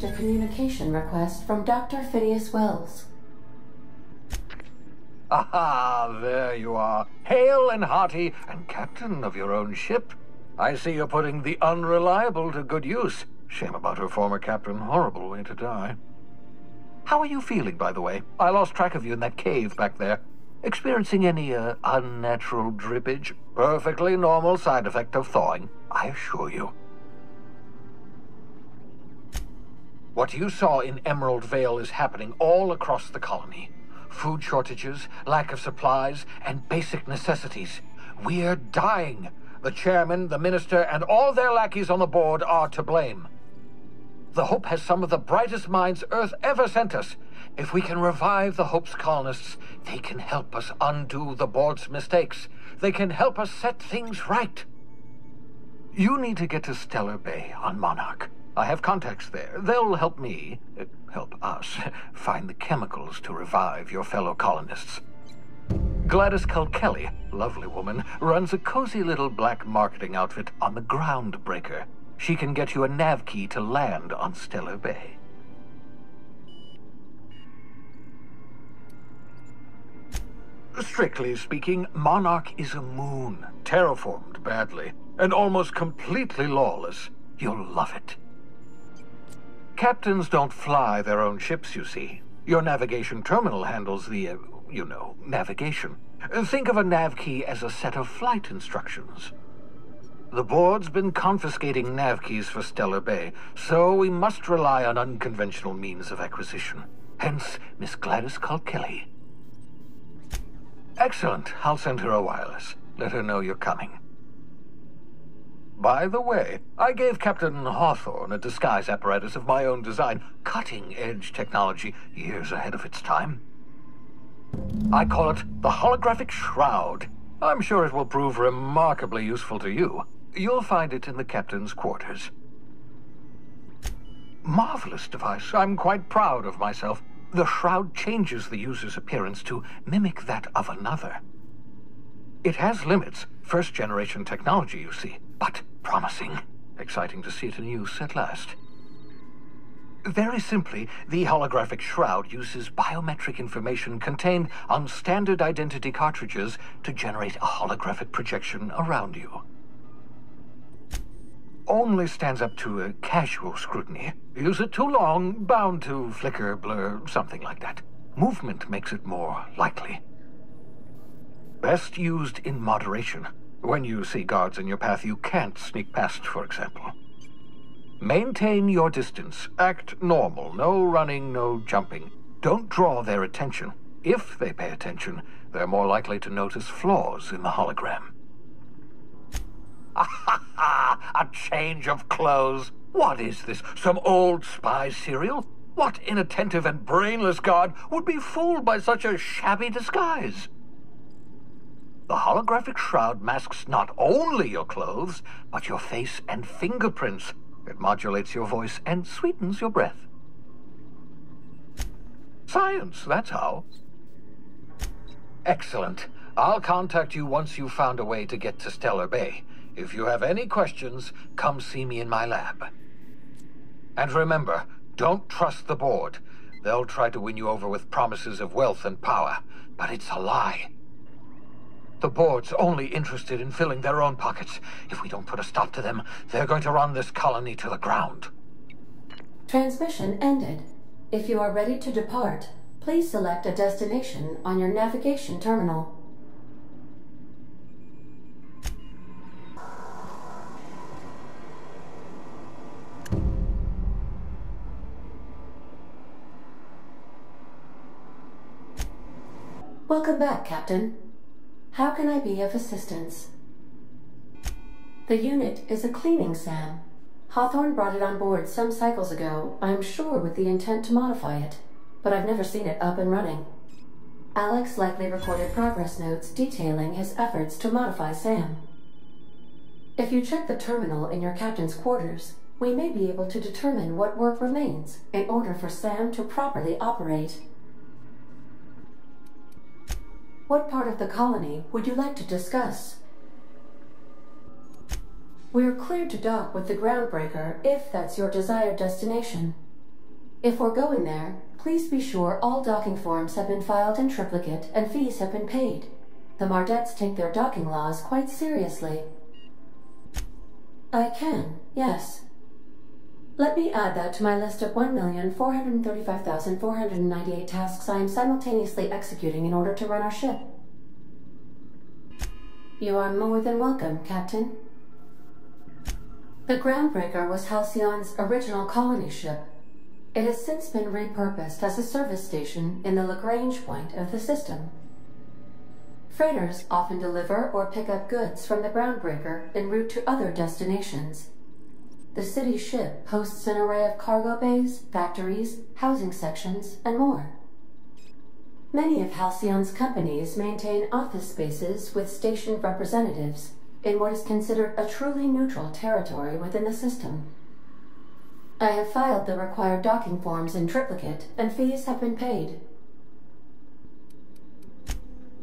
a communication request from Dr. Phineas Wells. Ah, there you are, hale and hearty, and captain of your own ship. I see you're putting the unreliable to good use. Shame about her former captain. Horrible way to die. How are you feeling, by the way? I lost track of you in that cave back there. Experiencing any, unnatural drippage? Perfectly normal side effect of thawing, I assure you. What you saw in Emerald Vale is happening all across the colony. Food shortages, lack of supplies, and basic necessities. We're dying. The chairman, the minister, and all their lackeys on the board are to blame. The Hope has some of the brightest minds Earth ever sent us. If we can revive the Hope's colonists, they can help us undo the board's mistakes. They can help us set things right. You need to get to Stellar Bay on Monarch. I have contacts there. They'll help me, help us, find the chemicals to revive your fellow colonists. Gladys Kelly, lovely woman, runs a cozy little black marketing outfit on the Groundbreaker. She can get you a nav key to land on Stellar Bay. Strictly speaking, Monarch is a moon, terraformed badly, and almost completely lawless. You'll love it. Captains don't fly their own ships, you see. Your navigation terminal handles the, navigation. Think of a nav key as a set of flight instructions. The board's been confiscating nav keys for Stellar Bay, so we must rely on unconventional means of acquisition. Hence, Miss Gladys Kelly. Excellent. I'll send her a wireless. Let her know you're coming. By the way, I gave Captain Hawthorne a disguise apparatus of my own design, cutting-edge technology, years ahead of its time. I call it the Holographic Shroud. I'm sure it will prove remarkably useful to you. You'll find it in the captain's quarters. Marvelous device. I'm quite proud of myself. The shroud changes the user's appearance to mimic that of another. It has limits. First-generation technology, you see, but promising. Exciting to see it in use at last. Very simply, the holographic shroud uses biometric information contained on standard identity cartridges to generate a holographic projection around you. Only stands up to a casual scrutiny. Use it too long, bound to flicker, blur, something like that. Movement makes it more likely. Best used in moderation. When you see guards in your path you can't sneak past, for example. Maintain your distance. Act normal. No running, no jumping. Don't draw their attention. If they pay attention, they're more likely to notice flaws in the hologram. A change of clothes. What is this? Some old spy serial? What inattentive and brainless guard would be fooled by such a shabby disguise? The holographic shroud masks not only your clothes, but your face and fingerprints. It modulates your voice and sweetens your breath. Science, that's how. Excellent. I'll contact you once you've found a way to get to Stellar Bay. If you have any questions, come see me in my lab. And remember, don't trust the board. They'll try to win you over with promises of wealth and power, but it's a lie. The board's only interested in filling their own pockets. If we don't put a stop to them, they're going to run this colony to the ground. Transmission ended. If you are ready to depart, please select a destination on your navigation terminal. Welcome back, Captain. How can I be of assistance? The unit is a cleaning SAM. Hawthorne brought it on board some cycles ago, I'm sure with the intent to modify it, but I've never seen it up and running. Alex likely recorded progress notes detailing his efforts to modify SAM. If you check the terminal in your captain's quarters, we may be able to determine what work remains in order for SAM to properly operate. What part of the colony would you like to discuss? We're cleared to dock with the Groundbreaker if that's your desired destination. If we're going there, please be sure all docking forms have been filed in triplicate and fees have been paid. The Mardettes take their docking laws quite seriously. I can, yes. Let me add that to my list of 1,435,498 tasks I am simultaneously executing in order to run our ship. You are more than welcome, Captain. The Groundbreaker was Halcyon's original colony ship. It has since been repurposed as a service station in the Lagrange point of the system. Freighters often deliver or pick up goods from the Groundbreaker en route to other destinations. The city ship hosts an array of cargo bays, factories, housing sections, and more. Many of Halcyon's companies maintain office spaces with station representatives in what is considered a truly neutral territory within the system. I have filed the required docking forms in triplicate, and fees have been paid.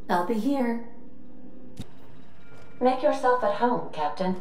I'll be here. Make yourself at home, Captain.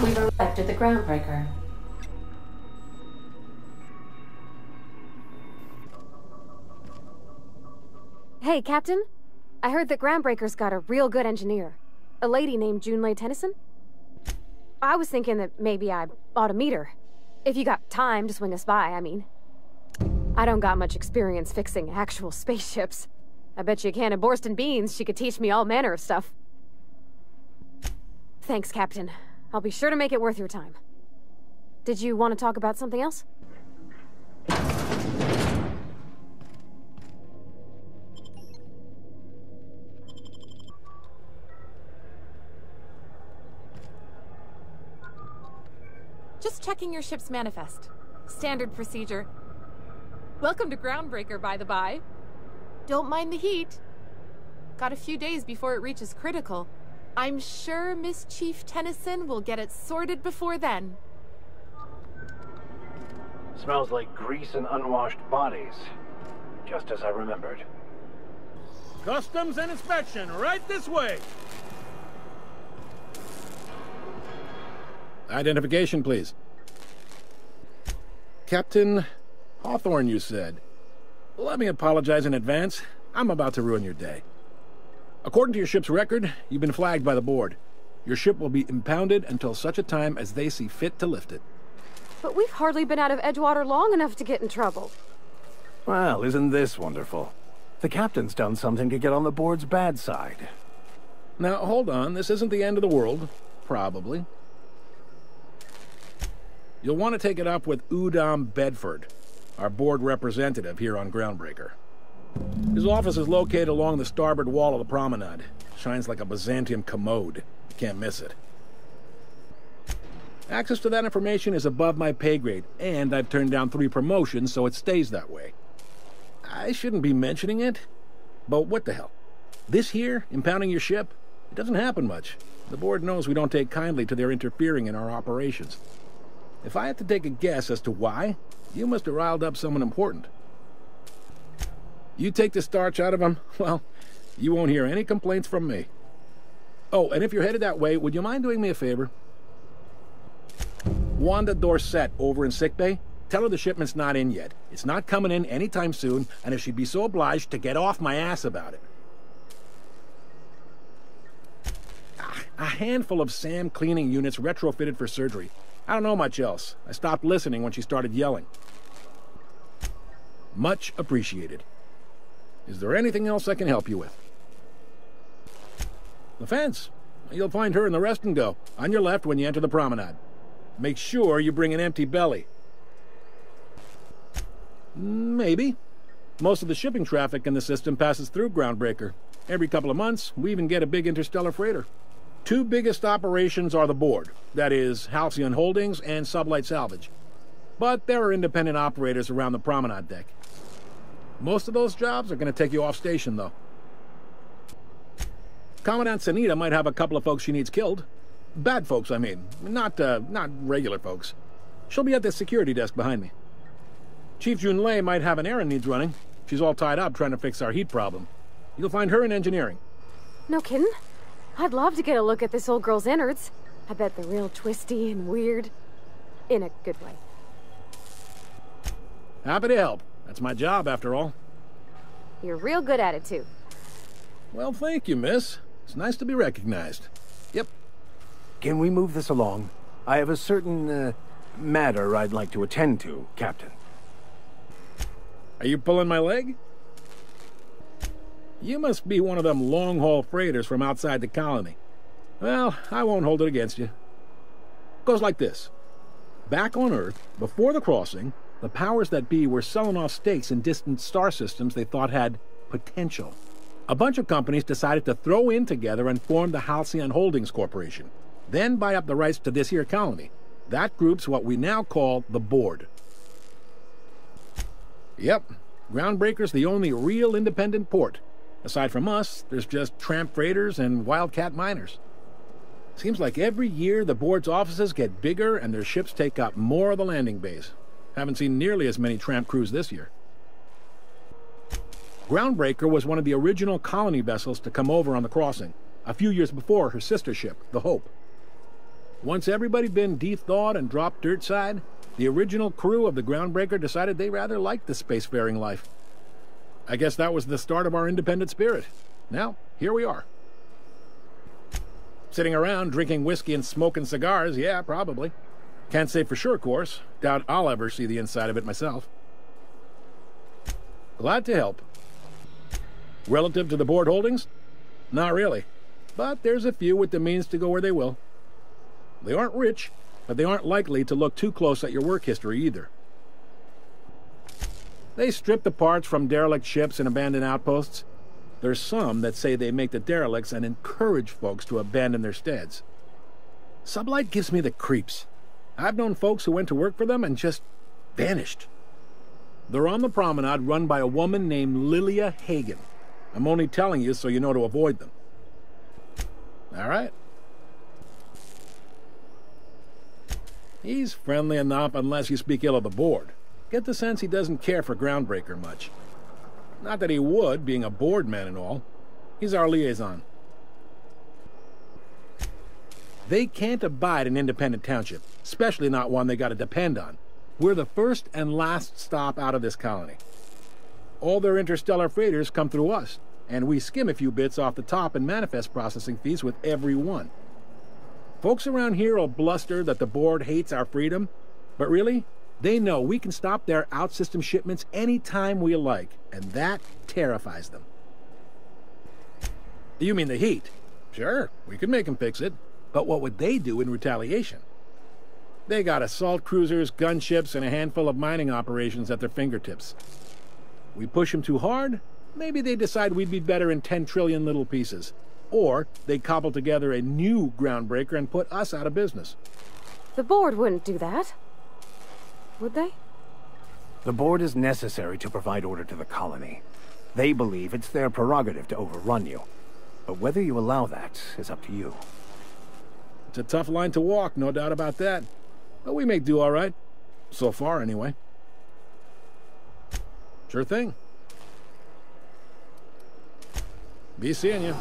We've arrived at the Groundbreaker. Hey, Captain. I heard that Groundbreaker's got a real good engineer. A lady named Junlei Tennyson. I was thinking that maybe I ought to meet her. If you got time to swing us by, I mean. I don't got much experience fixing actual spaceships. I bet you a can of Borston beans she could teach me all manner of stuff. Thanks, Captain. I'll be sure to make it worth your time. Did you want to talk about something else? Just checking your ship's manifest. Standard procedure. Welcome to Groundbreaker, by the by. Don't mind the heat. Got a few days before it reaches critical. I'm sure Miss Chief Tennyson will get it sorted before then. Smells like grease and unwashed bodies. Just as I remembered. Customs and inspection, right this way! Identification, please. Captain Hawthorne, you said. Let me apologize in advance. I'm about to ruin your day. According to your ship's record, you've been flagged by the board. Your ship will be impounded until such a time as they see fit to lift it. But we've hardly been out of Edgewater long enough to get in trouble. Well, isn't this wonderful? The captain's done something to get on the board's bad side. Now, hold on. This isn't the end of the world. Probably. You'll want to take it up with Udom Bedford, our board representative here on Groundbreaker. His office is located along the starboard wall of the promenade. Shines like a Byzantium commode. You can't miss it. Access to that information is above my pay grade, and I've turned down 3 promotions, so it stays that way. I shouldn't be mentioning it, but what the hell? This here, impounding your ship, it doesn't happen much. The board knows we don't take kindly to their interfering in our operations. If I had to take a guess as to why, you must have riled up someone important. You take the starch out of him, well, you won't hear any complaints from me. Oh, and if you're headed that way, would you mind doing me a favor? Wanda Dorset over in sickbay, tell her the shipment's not in yet. It's not coming in anytime soon, and if she'd be so obliged to get off my ass about it. A handful of SAM cleaning units retrofitted for surgery. I don't know much else. I stopped listening when she started yelling. Much appreciated. Is there anything else I can help you with? The fence. You'll find her in the rest and go, on your left when you enter the promenade. Make sure you bring an empty belly. Maybe. Most of the shipping traffic in the system passes through Groundbreaker. Every couple of months, we even get a big interstellar freighter. Two biggest operations are the board, that is, Halcyon Holdings and Sublight Salvage. But there are independent operators around the promenade deck. Most of those jobs are going to take you off station, though. Commandant Sanita might have a couple of folks she needs killed. Bad folks, I mean. Not regular folks. She'll be at the security desk behind me. Chief Junlei might have an errand needs running. She's all tied up trying to fix our heat problem. You'll find her in engineering. No kidding? I'd love to get a look at this old girl's innards. I bet they're real twisty and weird. In a good way. Happy to help. That's my job, after all. You're real good at it, too. Well, thank you, miss. It's nice to be recognized. Yep. Can we move this along? I have a certain, matter I'd like to attend to, Captain. Are you pulling my leg? You must be one of them long-haul freighters from outside the colony. Well, I won't hold it against you. Goes like this. Back on Earth, before the crossing, the powers that be were selling off stakes in distant star systems they thought had potential. A bunch of companies decided to throw in together and form the Halcyon Holdings Corporation, then buy up the rights to this here colony. That group's what we now call the Board. Yep, Groundbreaker's the only real independent port. Aside from us, there's just tramp freighters and wildcat miners. Seems like every year the Board's offices get bigger and their ships take up more of the landing bays. Haven't seen nearly as many tramp crews this year. Groundbreaker was one of the original colony vessels to come over on the crossing, a few years before her sister ship, the Hope. Once everybody'd been de-thawed and dropped dirtside, the original crew of the Groundbreaker decided they rather liked the spacefaring life. I guess that was the start of our independent spirit. Now, here we are. Sitting around drinking whiskey and smoking cigars, yeah, probably. Can't say for sure, of course. Doubt I'll ever see the inside of it myself. Glad to help. Relative to the Board holdings? Not really. But there's a few with the means to go where they will. They aren't rich, but they aren't likely to look too close at your work history either. They strip the parts from derelict ships and abandoned outposts. There's some that say they make the derelicts and encourage folks to abandon their steads. Sublight gives me the creeps. I've known folks who went to work for them and just vanished. They're on the promenade run by a woman named Lilia Hagen. I'm only telling you so you know to avoid them. All right. He's friendly enough unless you speak ill of the Board. Get the sense he doesn't care for Groundbreaker much. Not that he would, being a Board man and all. He's our liaison. They can't abide an independent township, especially not one they gotta depend on. We're the first and last stop out of this colony. All their interstellar freighters come through us, and we skim a few bits off the top in manifest processing fees with every one. Folks around here will bluster that the Board hates our freedom, but really, they know we can stop their out-system shipments any time we like, and that terrifies them. You mean the heat? Sure, we could make them fix it, but what would they do in retaliation? They got assault cruisers, gunships, and a handful of mining operations at their fingertips. We push them too hard, maybe they decide we'd be better in 10 trillion little pieces. Or they cobble together a new Groundbreaker and put us out of business. The Board wouldn't do that. Would they? The Board is necessary to provide order to the colony. They believe it's their prerogative to overrun you. But whether you allow that is up to you. It's a tough line to walk, no doubt about that. But we may do all right. So far, anyway. Sure thing. Be seeing you.